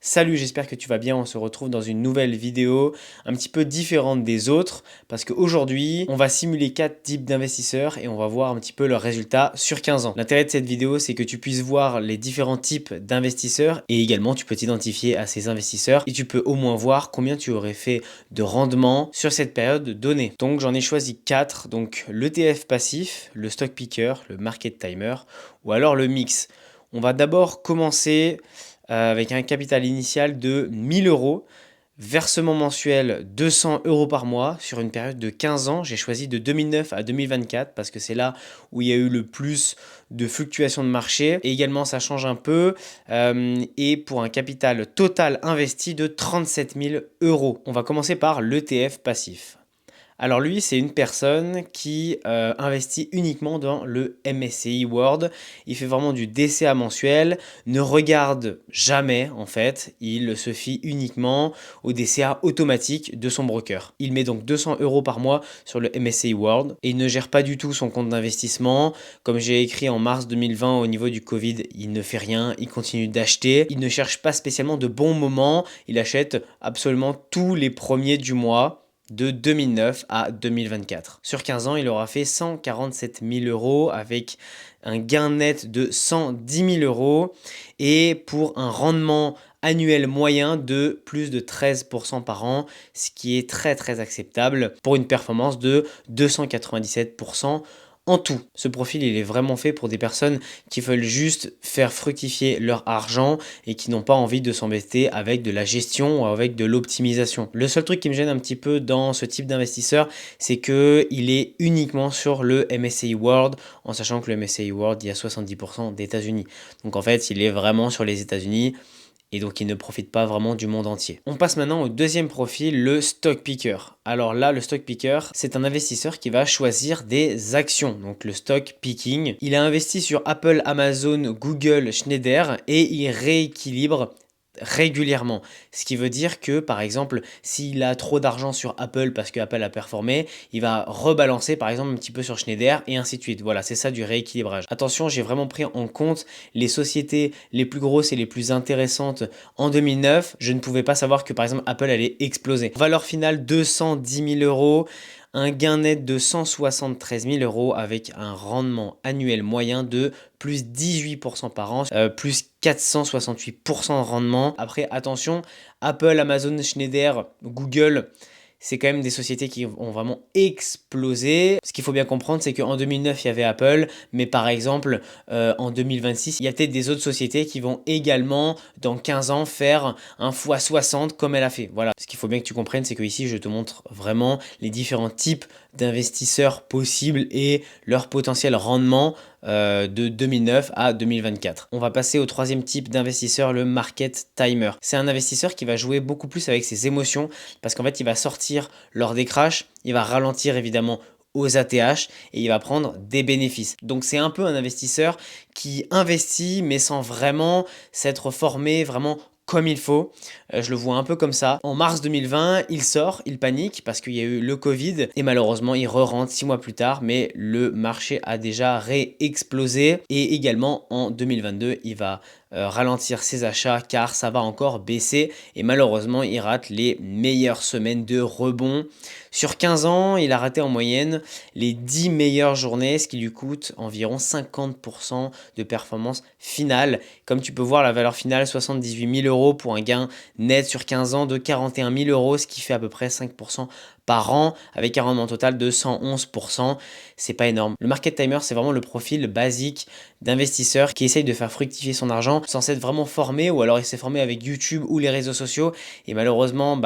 Salut, j'espère que tu vas bien. On se retrouve dans une nouvelle vidéo un petit peu différente des autres parce qu'aujourd'hui, on va simuler 4 types d'investisseurs et on va voir un petit peu leurs résultats sur 15 ans. L'intérêt de cette vidéo, c'est que tu puisses voir les différents types d'investisseurs et également tu peux t'identifier à ces investisseurs et tu peux au moins voir combien tu aurais fait de rendement sur cette période donnée. Donc j'en ai choisi 4, donc l'ETF passif, le stock picker, le market timer ou alors le mix. On va d'abord commencer avec un capital initial de 1000 euros, versement mensuel 200 euros par mois sur une période de 15 ans. J'ai choisi de 2009 à 2024 parce que c'est là où il y a eu le plus de fluctuations de marché. Et également, ça change un peu. Et pour un capital total investi de 37 000 euros. On va commencer par l'ETF passif. Alors lui, c'est une personne qui investit uniquement dans le MSCI World. Il fait vraiment du DCA mensuel, ne regarde jamais en fait. Il se fie uniquement au DCA automatique de son broker. Il met donc 200 euros par mois sur le MSCI World et il ne gère pas du tout son compte d'investissement. Comme j'ai écrit en mars 2020 au niveau du Covid, il ne fait rien, il continue d'acheter. Il ne cherche pas spécialement de bons moments. Il achète absolument tous les premiers du mois de 2009 à 2024. Sur 15 ans, il aura fait 147 000 euros avec un gain net de 110 000 euros et pour un rendement annuel moyen de plus de 13% par an, ce qui est très acceptable pour une performance de 297% en tout. Ce profil, il est vraiment fait pour des personnes qui veulent juste faire fructifier leur argent et qui n'ont pas envie de s'embêter avec de la gestion ou avec de l'optimisation. Le seul truc qui me gêne un petit peu dans ce type d'investisseur, c'est qu'il est uniquement sur le MSCI World, en sachant que le MSCI World, il y a 70% d'États-Unis. Donc en fait, il est vraiment sur les États-Unis et donc il ne profite pas vraiment du monde entier. On passe maintenant au deuxième profil, le stock picker. Alors là, le stock picker, c'est un investisseur qui va choisir des actions, donc le stock picking. Il a investi sur Apple, Amazon, Google, Schneider et il rééquilibre régulièrement. Ce qui veut dire que, par exemple, s'il a trop d'argent sur Apple parce que Apple a performé, il va rebalancer, par exemple, un petit peu sur Schneider et ainsi de suite. Voilà, c'est ça du rééquilibrage. Attention, j'ai vraiment pris en compte les sociétés les plus grosses et les plus intéressantes en 2009. Je ne pouvais pas savoir que, par exemple, Apple allait exploser. Valeur finale, 210 000 euros. Un gain net de 173 000 euros avec un rendement annuel moyen de plus 18% par an, plus 468% de rendement. Après, attention, Apple, Amazon, Schneider, Google, c'est quand même des sociétés qui ont vraiment explosé. Ce qu'il faut bien comprendre, c'est qu'en 2009, il y avait Apple, mais par exemple, en 2026, il y a peut-être des autres sociétés qui vont également, dans 15 ans, faire un x60 comme elle a fait. Voilà. Ce qu'il faut bien que tu comprennes, c'est que ici, je te montre vraiment les différents types d'investisseurs possibles et leur potentiel rendement de 2009 à 2024. On va passer au troisième type d'investisseur, le market timer. C'est un investisseur qui va jouer beaucoup plus avec ses émotions parce qu'en fait, il va sortir lors des crashs, il va ralentir évidemment aux ATH et il va prendre des bénéfices. Donc c'est un peu un investisseur qui investit mais sans vraiment s'être formé vraiment comme il faut. Je le vois un peu comme ça. En mars 2020, il sort, il panique parce qu'il y a eu le Covid et malheureusement, il re-rentre 6 mois plus tard, mais le marché a déjà réexplosé et également en 2022, il va ralentir ses achats car ça va encore baisser et malheureusement, il rate les meilleures semaines de rebond. Sur 15 ans, il a raté en moyenne les 10 meilleures journées, ce qui lui coûte environ 50% de performance finale. Comme tu peux voir, la valeur finale, 78 000 euros pour un gain net sur 15 ans de 41 000 euros, ce qui fait à peu près 5% par an avec un rendement total de 111%. C'est pas énorme. Le market timer, c'est vraiment le profil basique d'investisseur qui essaye de faire fructifier son argent sans s'être vraiment formé ou alors il s'est formé avec YouTube ou les réseaux sociaux et malheureusement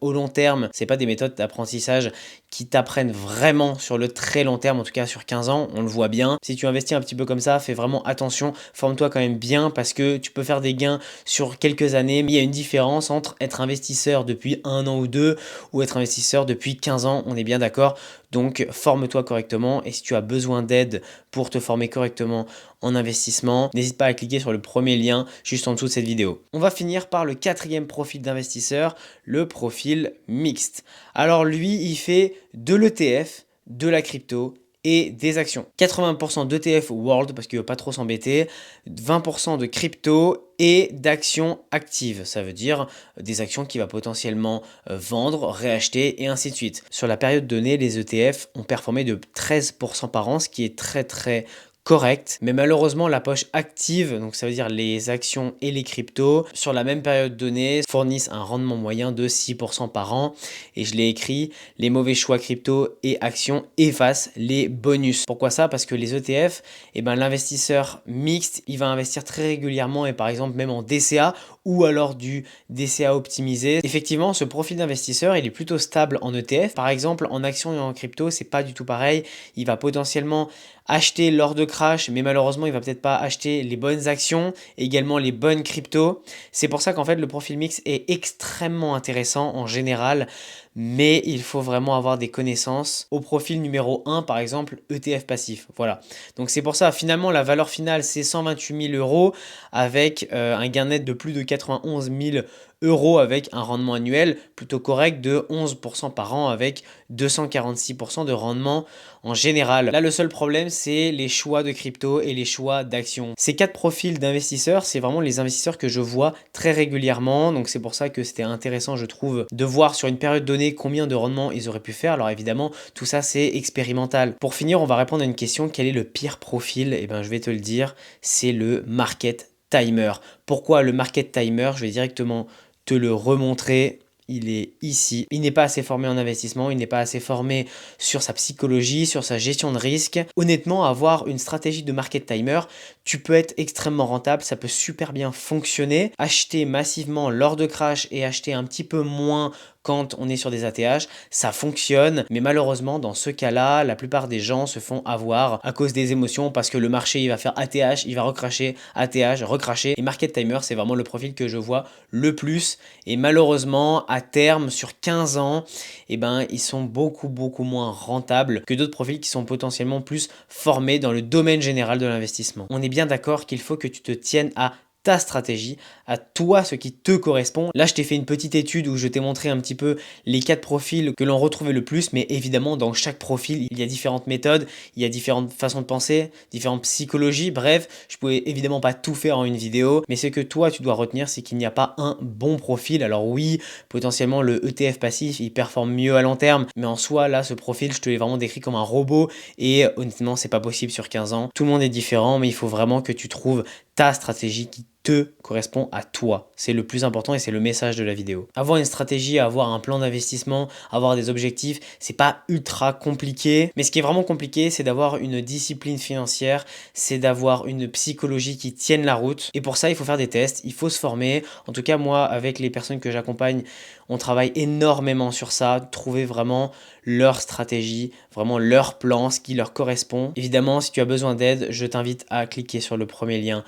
au long terme c'est pas des méthodes d'apprentissage qui t'apprennent vraiment sur le très long terme, en tout cas sur 15 ans, on le voit bien. Si tu investis un petit peu comme ça, fais vraiment attention, forme-toi quand même bien parce que tu peux faire des gains sur quelques années, mais il y a une différence entre être investisseur depuis 1 an ou 2 ou être investisseur depuis 15 ans, on est bien d'accord. Donc forme-toi correctement et si tu as besoin d'aide pour te former correctement en investissement, n'hésite pas à cliquer sur le premier lien juste en dessous de cette vidéo. On va finir par le quatrième profil d'investisseur, le profil mixte. Alors lui, il fait de l'ETF, de la crypto et des actions. 80% d'ETF World parce qu'il ne veut pas trop s'embêter, 20% de crypto et d'actions actives. Ça veut dire des actions qu'il va potentiellement vendre, réacheter et ainsi de suite. Sur la période donnée, les ETF ont performé de 13% par an, ce qui est très correct, mais malheureusement la poche active, donc ça veut dire les actions et les cryptos, sur la même période donnée, fournissent un rendement moyen de 6% par an, et je l'ai écrit, les mauvais choix crypto et actions effacent les bonus. Pourquoi ça? Parce que les ETF, eh ben, l'investisseur mixte, il va investir très régulièrement et par exemple même en DCA ou alors du DCA optimisé. Effectivement, ce profil d'investisseur, il est plutôt stable en ETF. Par exemple, en actions et en crypto, c'est pas du tout pareil. Il va potentiellement acheter lors de crash, mais malheureusement, il va peut-être pas acheter les bonnes actions, également les bonnes cryptos. C'est pour ça qu'en fait, le profil mix est extrêmement intéressant en général, mais il faut vraiment avoir des connaissances. Au profil numéro 1, par exemple, ETF passif. Voilà. Donc c'est pour ça, finalement, la valeur finale, c'est 128 000 euros avec un gain net de plus de 91 000 euros avec un rendement annuel plutôt correct de 11% par an avec 246% de rendement en général. Là, le seul problème, c'est les choix de crypto et les choix d'actions. Ces 4 profils d'investisseurs, c'est vraiment les investisseurs que je vois très régulièrement. Donc c'est pour ça que c'était intéressant, je trouve, de voir sur une période donnée combien de rendement ils auraient pu faire. Alors évidemment, tout ça, c'est expérimental. Pour finir, on va répondre à une question. Quel est le pire profil? Eh bien, je vais te le dire, c'est le market timer. Pourquoi le market timer? Je vais directement te le remontrer. Il est ici. Il n'est pas assez formé en investissement, il n'est pas assez formé sur sa psychologie, sur sa gestion de risque. Honnêtement, avoir une stratégie de market timer, tu peux être extrêmement rentable, ça peut super bien fonctionner. Acheter massivement lors de crash et acheter un petit peu moins quand on est sur des ATH, ça fonctionne, mais malheureusement dans ce cas-là, la plupart des gens se font avoir à cause des émotions parce que le marché il va faire ATH, il va recracher, ATH, recracher. Et market timer, c'est vraiment le profil que je vois le plus. Et malheureusement, à terme, sur 15 ans, eh ben, ils sont beaucoup moins rentables que d'autres profils qui sont potentiellement plus formés dans le domaine général de l'investissement. On est bien d'accord qu'il faut que tu te tiennes à ta stratégie, à toi ce qui te correspond. Là, je t'ai fait une petite étude où je t'ai montré un petit peu les 4 profils que l'on retrouvait le plus, mais évidemment, dans chaque profil, il y a différentes méthodes, il y a différentes façons de penser, différentes psychologies. Bref, je pouvais évidemment pas tout faire en une vidéo, mais ce que toi, tu dois retenir, c'est qu'il n'y a pas un bon profil. Alors oui, potentiellement, le ETF passif, il performe mieux à long terme, mais en soi, là, ce profil, je te l'ai vraiment décrit comme un robot et honnêtement, c'est pas possible sur 15 ans. Tout le monde est différent, mais il faut vraiment que tu trouves ta stratégie qui te correspond à toi. C'est le plus important et c'est le message de la vidéo. Avoir une stratégie, avoir un plan d'investissement, avoir des objectifs, c'est pas ultra compliqué. Mais ce qui est vraiment compliqué, c'est d'avoir une discipline financière, c'est d'avoir une psychologie qui tienne la route. Et pour ça, il faut faire des tests, il faut se former. En tout cas, moi, avec les personnes que j'accompagne, on travaille énormément sur ça, trouver vraiment leur stratégie, vraiment leur plan, ce qui leur correspond. Évidemment, si tu as besoin d'aide, je t'invite à cliquer sur le premier lien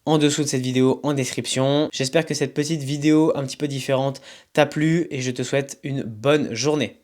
en dessous de cette vidéo en description. J'espère que cette petite vidéo un petit peu différente t'a plu et je te souhaite une bonne journée.